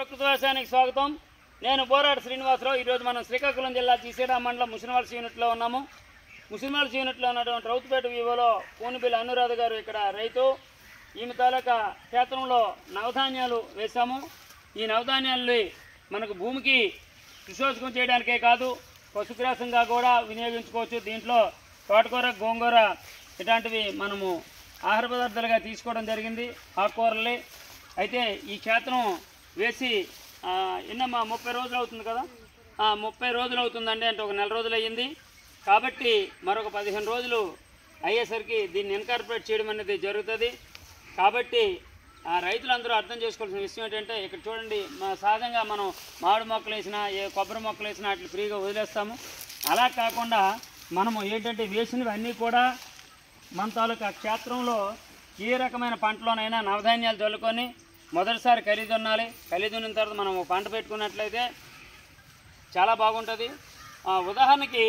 ప్రకృతి వ్యవసాయానికి స్వాగతం. నేను బోరాడు శ్రీనివాసరావు. ఈరోజు మనం శ్రీకాకుళం జిల్లా చీసేడా మండలం ముసినవలస యూనిట్లో ఉన్నాము. ముసినవలస యూనిట్లో ఉన్నటువంటి రౌతుపేట వివోలో పూనిబిల్ అనురాధ గారు ఇక్కడ రైతు. ఈమె తాలూకా క్షేత్రంలో నవధాన్యాలు వేశాము. ఈ నవధాన్యాలు మనకు భూమికి సుశోషకం చేయడానికే కాదు, పశుగ్రాసంగా కూడా వినియోగించుకోవచ్చు. దీంట్లో తోటకూర, గోంగూర ఇలాంటివి మనము ఆహార పదార్థాలుగా తీసుకోవడం జరిగింది, ఆకుకూరలే. అయితే ఈ క్షేత్రం వేసి ఎన్నమ్మా 30 రోజులు అవుతుంది కదా, 30 రోజులు అవుతుందండి, అంటే ఒక నెల రోజులు అయ్యింది. కాబట్టి మరొక 15 రోజులు అయ్యేసరికి దీన్ని ఇన్కార్పొరేట్ చేయడం అనేది జరుగుతుంది. కాబట్టి రైతులందరూ అర్థం చేసుకోవాల్సిన విషయం ఏంటంటే, ఇక్కడ చూడండి, సహజంగా మనం మామిడి మొక్కలు వేసినా, కొబ్బరి మొక్కలు వేసినా వాటిని ఫ్రీగా వదిలేస్తాము. అలా కాకుండా మనము ఏంటంటే వేసినవి అన్నీ కూడా మన తాలూకా క్షేత్రంలో ఏ రకమైన పంటలోనైనా నవధాన్యాలు చల్లుకొని మొదటిసారి కలిదున్నాలి. కలిదున్న తర్వాత మనం పంట పెట్టుకున్నట్లయితే చాలా బాగుంటుంది. ఉదాహరణకి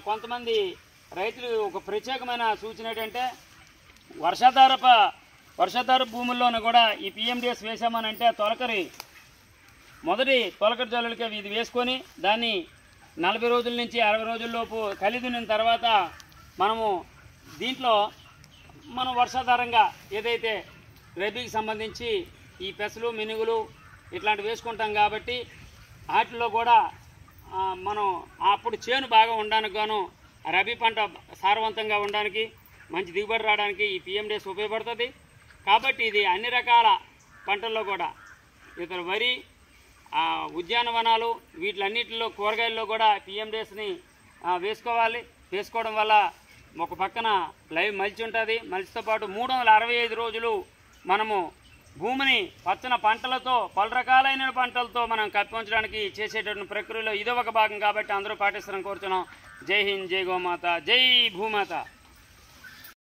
కొంతమంది రైతులు ఒక ప్రత్యేకమైన సూచన ఏంటంటే, వర్షాధార భూముల్లోనూ కూడా ఈ పిఎండిఎస్ వేసామనంటే మొదటి తొలకరి జల్లులకే ఇది వేసుకొని దాన్ని 40 రోజుల నుంచి 60 రోజుల్లోపు కలిదున్న తర్వాత మనము దీంట్లో మనం వర్షాధారంగా ఏదైతే రబీకి సంబంధించి ఈ పెసలు, మినుగులు ఇట్లాంటివి వేసుకుంటాం. కాబట్టి వాటిల్లో కూడా మనం అప్పుడు చేను బాగా ఉండడానికి గాను రబీ పంట సారవంతంగా ఉండడానికి, మంచి దిగుబడి రావడానికి ఈ పిఎండిఎస్ ఉపయోగపడుతుంది. కాబట్టి ఇది అన్ని రకాల పంటల్లో కూడా, ఇతర వరి, ఉద్యానవనాలు వీటిలన్నిటిలో, కూరగాయల్లో కూడా పిఎండిఎస్ని వేసుకోవడం వల్ల ఒక పక్కన లైవ్ మల్చి ఉంటుంది. మల్చితో పాటు 365 రోజులు మనము భూమిని పచ్చని పంటలతో, పలు రకాలైన పంటలతో మనం కప్పి ఉంచడానికి చేసేటటువంటి ప్రక్రియలో ఇదో ఒక భాగం. కాబట్టి అందరూ పాటిస్తారని కోరుతున్నాం. జై హింద్, జై గోమాత, జై భూమాత.